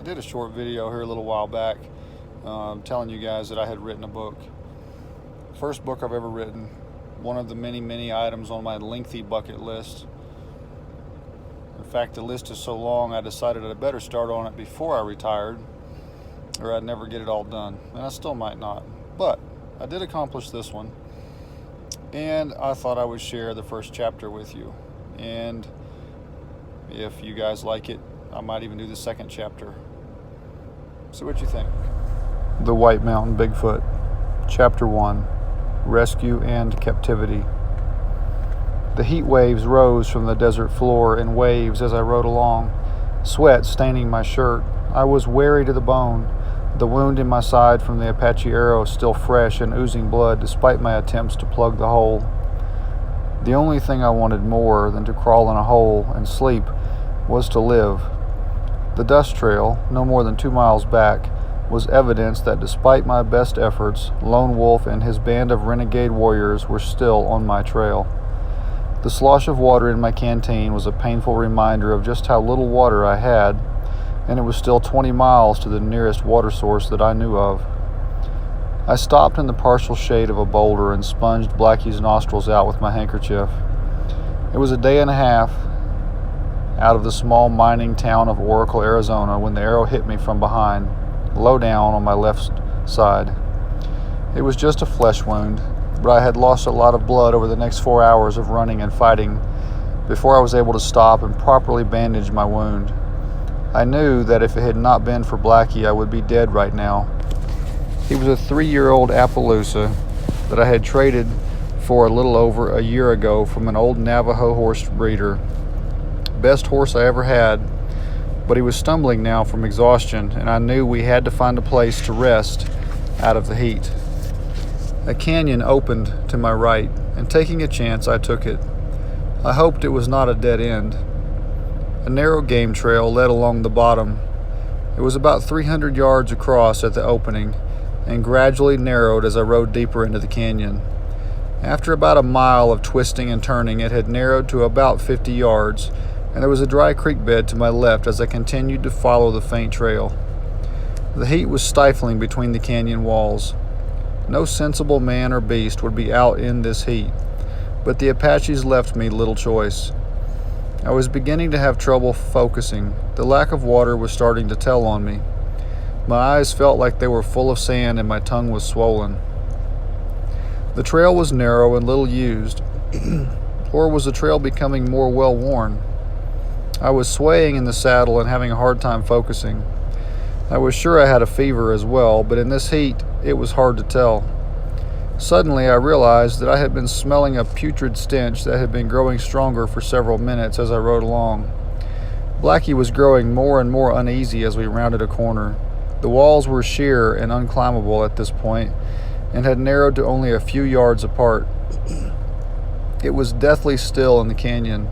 did a short video here a little while back telling you guys that I had written a book. First book I've ever written. One of the many items on my lengthy bucket list. In fact, the list is so long I decided I'd better start on it before I retired, or I'd never get it all done. And I still might not. But I did accomplish this one. And I thought I would share the first chapter with you. And if you guys like it, I might even do the second chapter. So what you think? The White Mountain Bigfoot, Chapter 1, Rescue and Captivity. The heat waves rose from the desert floor in waves as I rode along, sweat staining my shirt. I was weary to the bone, the wound in my side from the Apache arrow still fresh and oozing blood despite my attempts to plug the hole. The only thing I wanted more than to crawl in a hole and sleep was to live. The dust trail, no more than 2 miles back, was evidence that despite my best efforts, Lone Wolf and his band of renegade warriors were still on my trail. The slosh of water in my canteen was a painful reminder of just how little water I had, and it was still 20 miles to the nearest water source that I knew of. I stopped in the partial shade of a boulder and sponged Blackie's nostrils out with my handkerchief. It was a day and a half out of the small mining town of Oracle, Arizona, when the arrow hit me from behind, low down on my left side. It was just a flesh wound, but I had lost a lot of blood over the next 4 hours of running and fighting before I was able to stop and properly bandage my wound. I knew that if it had not been for Blackie, I would be dead right now. He was a 3-year-old Appaloosa that I had traded for a little over a year ago from an old Navajo horse breeder. Best horse I ever had, but he was stumbling now from exhaustion, and I knew we had to find a place to rest out of the heat. A canyon opened to my right, and taking a chance, I took it. I hoped it was not a dead end. A narrow game trail led along the bottom. It was about 300 yards across at the opening, and gradually narrowed as I rode deeper into the canyon. After about a mile of twisting and turning, it had narrowed to about 50 yards, and there was a dry creek bed to my left as I continued to follow the faint trail. The heat was stifling between the canyon walls. No sensible man or beast would be out in this heat, but the Apaches left me little choice. I was beginning to have trouble focusing. The lack of water was starting to tell on me. My eyes felt like they were full of sand and my tongue was swollen. The trail was narrow and little used, or was the trail becoming more well-worn? I was swaying in the saddle and having a hard time focusing. I was sure I had a fever as well, but in this heat, it was hard to tell. Suddenly, I realized that I had been smelling a putrid stench that had been growing stronger for several minutes as I rode along. Blackie was growing more and more uneasy as we rounded a corner. The walls were sheer and unclimbable at this point, and had narrowed to only a few yards apart. It was deathly still in the canyon,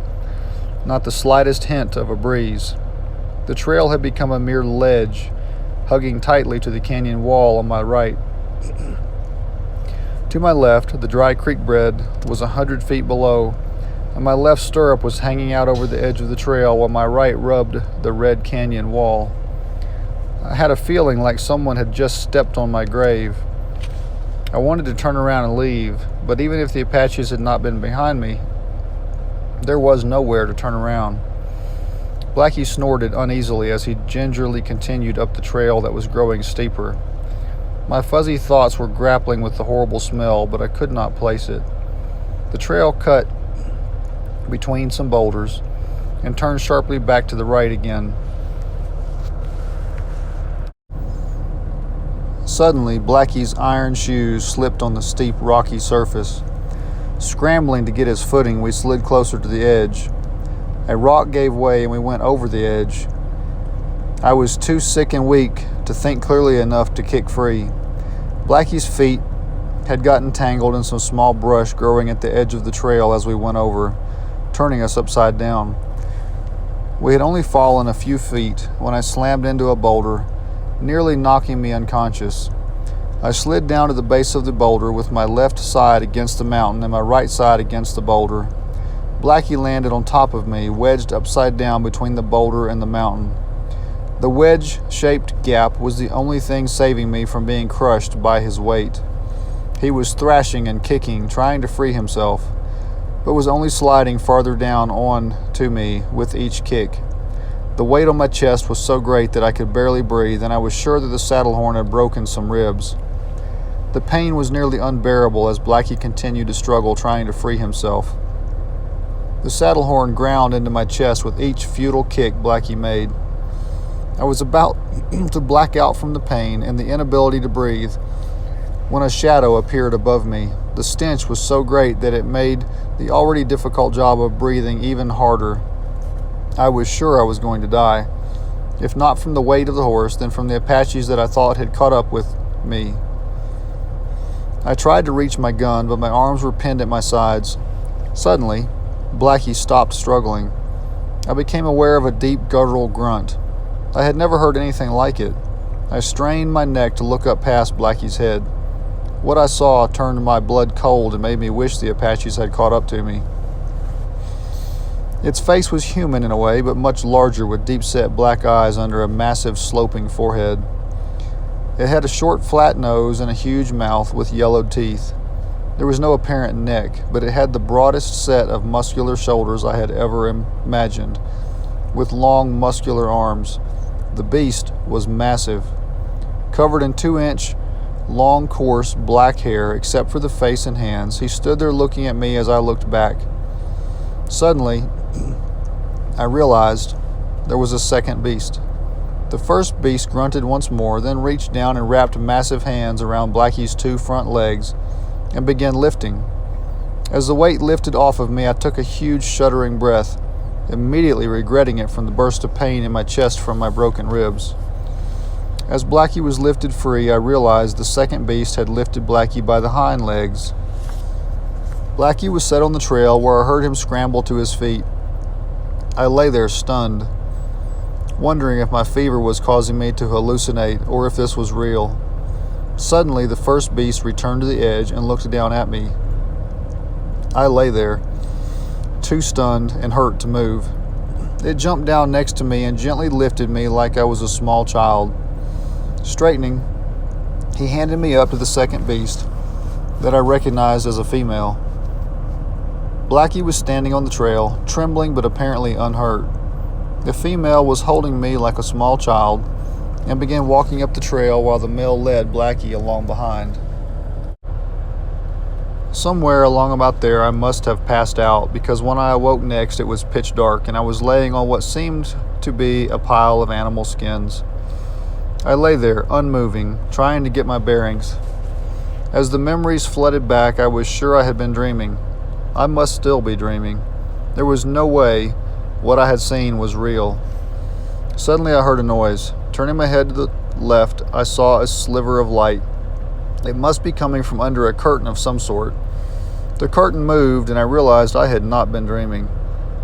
not the slightest hint of a breeze. The trail had become a mere ledge, hugging tightly to the canyon wall on my right. To my left, the dry creek bed was 100 feet below, and my left stirrup was hanging out over the edge of the trail while my right rubbed the red canyon wall. I had a feeling like someone had just stepped on my grave. I wanted to turn around and leave, but even if the Apaches had not been behind me, there was nowhere to turn around. Blackie snorted uneasily as he gingerly continued up the trail that was growing steeper. My fuzzy thoughts were grappling with the horrible smell, but I could not place it. The trail cut between some boulders and turned sharply back to the right again. Suddenly, Blackie's iron shoes slipped on the steep, rocky surface. Scrambling to get his footing, we slid closer to the edge. A rock gave way and we went over the edge. I was too sick and weak to think clearly enough to kick free. Blackie's feet had gotten tangled in some small brush growing at the edge of the trail as we went over, turning us upside down. We had only fallen a few feet when I slammed into a boulder, nearly knocking me unconscious. I slid down to the base of the boulder with my left side against the mountain and my right side against the boulder. Blackie landed on top of me, wedged upside down between the boulder and the mountain. The wedge-shaped gap was the only thing saving me from being crushed by his weight. He was thrashing and kicking, trying to free himself, but was only sliding farther down on to me with each kick. The weight on my chest was so great that I could barely breathe, and I was sure that the saddle horn had broken some ribs. The pain was nearly unbearable as Blackie continued to struggle, trying to free himself. The saddle horn ground into my chest with each futile kick Blackie made. I was about to black out from the pain and the inability to breathe when a shadow appeared above me. The stench was so great that it made the already difficult job of breathing even harder. I was sure I was going to die, if not from the weight of the horse, then from the Apaches that I thought had caught up with me. I tried to reach my gun, but my arms were pinned at my sides. Suddenly, Blackie stopped struggling. I became aware of a deep guttural grunt. I had never heard anything like it. I strained my neck to look up past Blackie's head. What I saw turned my blood cold and made me wish the Apaches had caught up to me. Its face was human in a way, but much larger, with deep-set black eyes under a massive sloping forehead. It had a short, flat nose and a huge mouth with yellowed teeth. There was no apparent neck, but it had the broadest set of muscular shoulders I had ever imagined, with long, muscular arms. The beast was massive. Covered in 2-inch, long, coarse, black hair, except for the face and hands, he stood there looking at me as I looked back. Suddenly, I realized there was a second beast. The first beast grunted once more, then reached down and wrapped massive hands around Blackie's 2 front legs and began lifting. As the weight lifted off of me, I took a huge, shuddering breath, immediately regretting it from the burst of pain in my chest from my broken ribs. As Blackie was lifted free, I realized the second beast had lifted Blackie by the hind legs. Blackie was set on the trail where I heard him scramble to his feet. I lay there stunned, wondering if my fever was causing me to hallucinate or if this was real. Suddenly, the first beast returned to the edge and looked down at me. I lay there, too stunned and hurt to move. It jumped down next to me and gently lifted me like I was a small child. Straightening, he handed me up to the second beast that I recognized as a female. Blackie was standing on the trail, trembling but apparently unhurt. The female was holding me like a small child and began walking up the trail while the male led Blackie along behind. Somewhere along about there I must have passed out, because when I awoke next it was pitch dark and I was laying on what seemed to be a pile of animal skins. I lay there, unmoving, trying to get my bearings. As the memories flooded back, I was sure I had been dreaming. I must still be dreaming. There was no way what I had seen was real. Suddenly I heard a noise. Turning my head to the left, I saw a sliver of light. It must be coming from under a curtain of some sort. The curtain moved, and I realized I had not been dreaming.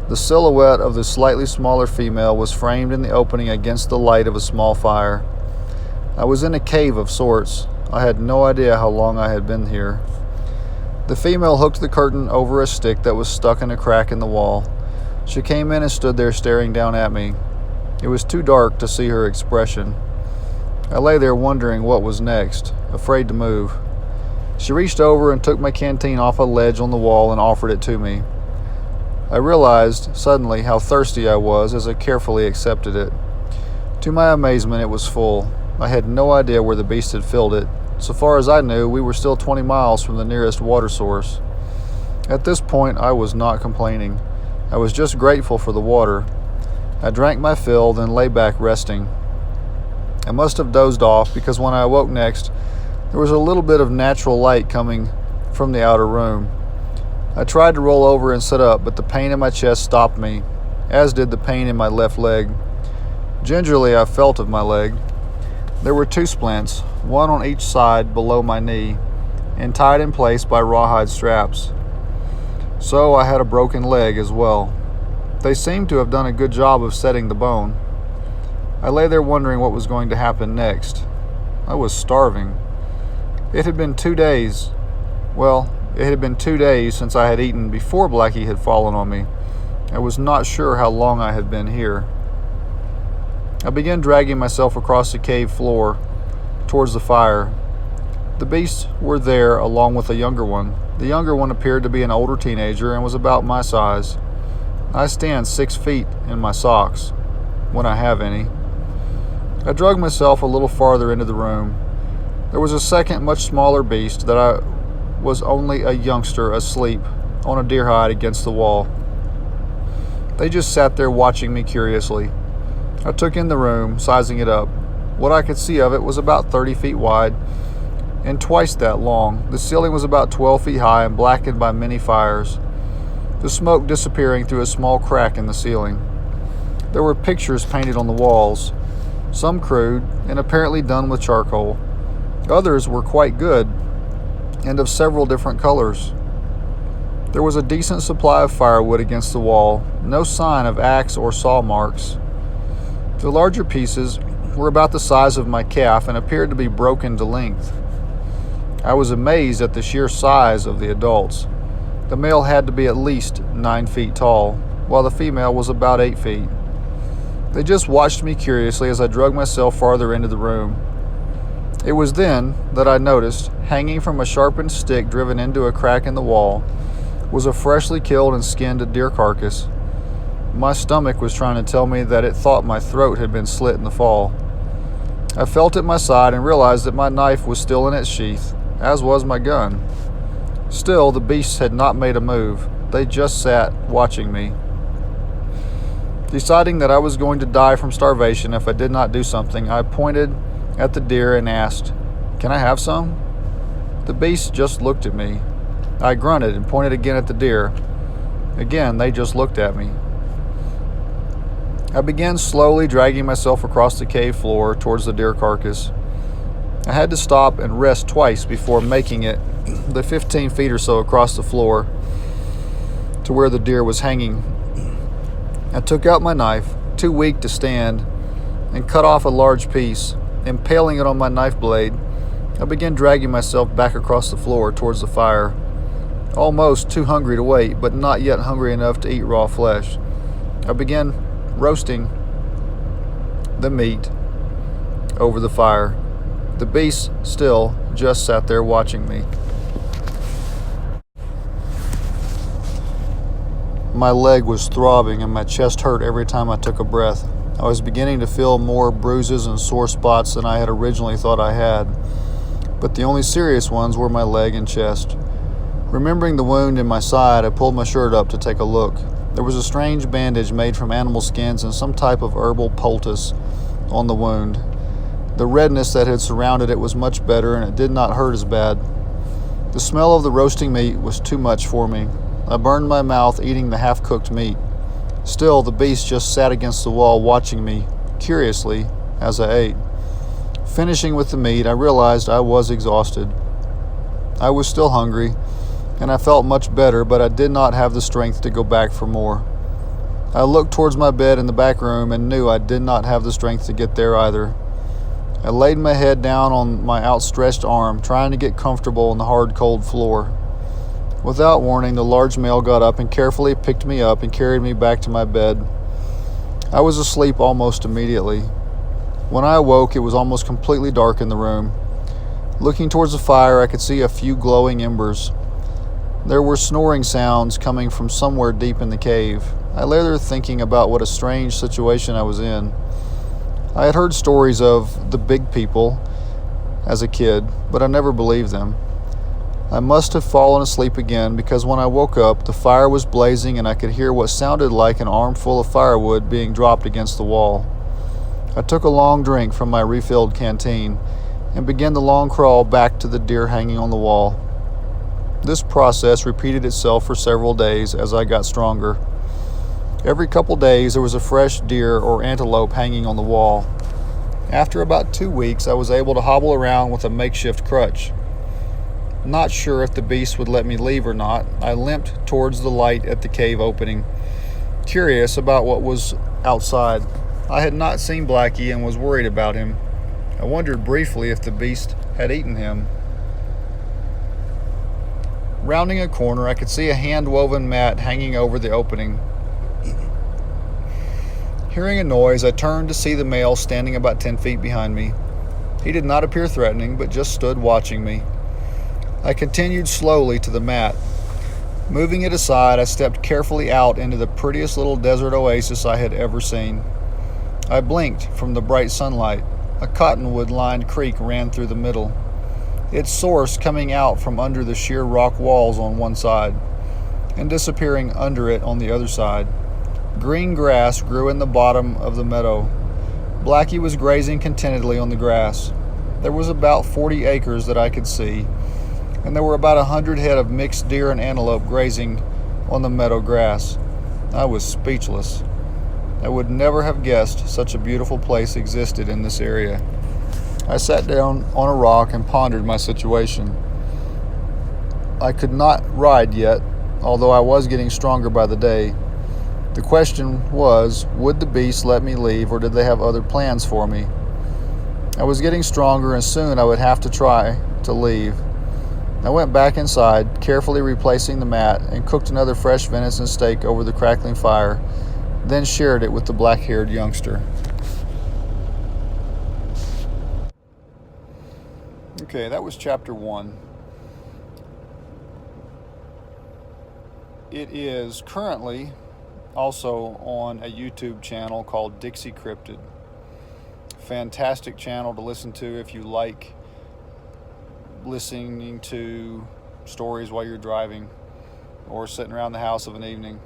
The silhouette of the slightly smaller female was framed in the opening against the light of a small fire. I was in a cave of sorts. I had no idea how long I had been here. The female hooked the curtain over a stick that was stuck in a crack in the wall. She came in and stood there staring down at me. It was too dark to see her expression. I lay there wondering what was next, afraid to move. She reached over and took my canteen off a ledge on the wall and offered it to me. I realized suddenly how thirsty I was as I carefully accepted it. To my amazement, it was full. I had no idea where the beast had filled it. So far as I knew, we were still 20 miles from the nearest water source. At this point, I was not complaining. I was just grateful for the water. I drank my fill, then lay back resting. I must have dozed off, because when I awoke next, there was a little bit of natural light coming from the outer room. I tried to roll over and sit up, but the pain in my chest stopped me, as did the pain in my left leg. Gingerly, I felt of my leg. There were 2 splints, one on each side below my knee, and tied in place by rawhide straps. So I had a broken leg as well. They seemed to have done a good job of setting the bone. I lay there wondering what was going to happen next. I was starving. It had been 2 days. Well, it had been 2 days since I had eaten before Blackie had fallen on me. I was not sure how long I had been here. I began dragging myself across the cave floor towards the fire. The beasts were there along with a younger one. The younger one appeared to be an older teenager and was about my size. I stand 6 feet in my socks, when I have any. I dragged myself a little farther into the room. There was a second, much smaller beast that I was only a youngster asleep on a deer hide against the wall. They just sat there watching me curiously. I took in the room, sizing it up. What I could see of it was about 30 feet wide and twice that long. The ceiling was about 12 feet high and blackened by many fires, the smoke disappearing through a small crack in the ceiling. There were pictures painted on the walls, some crude and apparently done with charcoal. Others were quite good and of several different colors. There was a decent supply of firewood against the wall, no sign of axe or saw marks. The larger pieces were about the size of my calf and appeared to be broken to length. I was amazed at the sheer size of the adults. The male had to be at least 9 feet tall, while the female was about 8 feet. They just watched me curiously as I dragged myself farther into the room. It was then that I noticed, hanging from a sharpened stick driven into a crack in the wall, was a freshly killed and skinned deer carcass. My stomach was trying to tell me that it thought my throat had been slit in the fall. I felt at my side and realized that my knife was still in its sheath, as was my gun. Still, the beasts had not made a move. They just sat watching me. Deciding that I was going to die from starvation if I did not do something, I pointed at the deer and asked, "Can I have some?" The beasts just looked at me. I grunted and pointed again at the deer. Again, they just looked at me. I began slowly dragging myself across the cave floor towards the deer carcass. I had to stop and rest twice before making it the 15 feet or so across the floor to where the deer was hanging. I took out my knife, too weak to stand, and cut off a large piece. Impaling it on my knife blade, I began dragging myself back across the floor towards the fire, almost too hungry to wait, but not yet hungry enough to eat raw flesh. I began roasting the meat over the fire. The beast still just sat there watching me. My leg was throbbing and my chest hurt every time I took a breath. I was beginning to feel more bruises and sore spots than I had originally thought I had, but the only serious ones were my leg and chest. Remembering the wound in my side, I pulled my shirt up to take a look. There was a strange bandage made from animal skins and some type of herbal poultice on the wound. The redness that had surrounded it was much better and it did not hurt as bad. The smell of the roasting meat was too much for me. I burned my mouth eating the half-cooked meat. Still, the beast just sat against the wall watching me, curiously, as I ate. Finishing with the meat, I realized I was exhausted. I was still hungry, and I felt much better, but I did not have the strength to go back for more. I looked towards my bed in the back room and knew I did not have the strength to get there either. I laid my head down on my outstretched arm, trying to get comfortable on the hard, cold floor. Without warning, the large male got up and carefully picked me up and carried me back to my bed. I was asleep almost immediately. When I awoke, it was almost completely dark in the room. Looking towards the fire, I could see a few glowing embers. There were snoring sounds coming from somewhere deep in the cave. I lay there thinking about what a strange situation I was in. I had heard stories of the big people as a kid, but I never believed them. I must have fallen asleep again because when I woke up, the fire was blazing and I could hear what sounded like an armful of firewood being dropped against the wall. I took a long drink from my refilled canteen and began the long crawl back to the deer hanging on the wall. This process repeated itself for several days as I got stronger. Every couple days there was a fresh deer or antelope hanging on the wall. After about 2 weeks, I was able to hobble around with a makeshift crutch. Not sure if the beast would let me leave or not, I limped towards the light at the cave opening, curious about what was outside. I had not seen Blackie and was worried about him. I wondered briefly if the beast had eaten him. Rounding a corner, I could see a hand-woven mat hanging over the opening. Hearing a noise, I turned to see the male standing about 10 feet behind me. He did not appear threatening, but just stood watching me. I continued slowly to the mat. Moving it aside, I stepped carefully out into the prettiest little desert oasis I had ever seen. I blinked from the bright sunlight. A cottonwood-lined creek ran through the middle, its source coming out from under the sheer rock walls on one side and disappearing under it on the other side. Green grass grew in the bottom of the meadow. Blackie was grazing contentedly on the grass. There was about 40 acres that I could see, and there were about 100 head of mixed deer and antelope grazing on the meadow grass. I was speechless. I would never have guessed such a beautiful place existed in this area. I sat down on a rock and pondered my situation. I could not ride yet, although I was getting stronger by the day. The question was, would the beasts let me leave, or did they have other plans for me? I was getting stronger, and soon I would have to try to leave. I went back inside, carefully replacing the mat, and cooked another fresh venison steak over the crackling fire, then shared it with the black-haired youngster. Okay, that was chapter 1. It is currently also on a YouTube channel called Dixie Cryptid. Fantastic channel to listen to if you like listening to stories while you're driving or sitting around the house of an evening.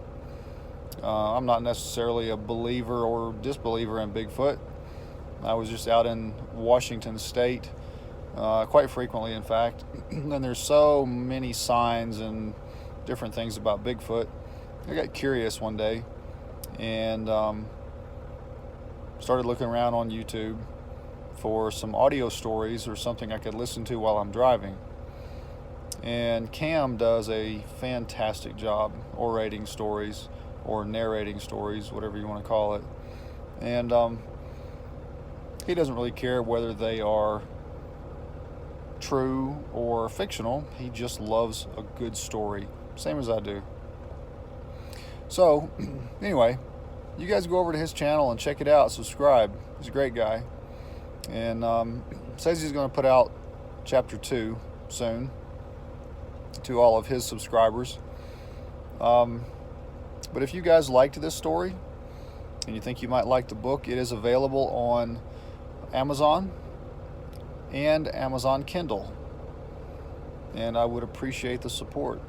I'm not necessarily a believer or disbeliever in Bigfoot. I was just out in Washington State quite frequently, in fact, and there's so many signs and different things about Bigfoot. I got curious one day and started looking around on YouTube for some audio stories or something I could listen to while I'm driving. And Cam does a fantastic job orating stories or narrating stories, whatever you want to call it. And he doesn't really care whether they are true or fictional. He just loves a good story, same as I do. So anyway, you guys go over to his channel and check it out. Subscribe. He's a great guy, and says he's going to put out chapter 2 soon to all of his subscribers. But if you guys liked this story and you think you might like the book, it is available on Amazon and Amazon Kindle, and I would appreciate the support.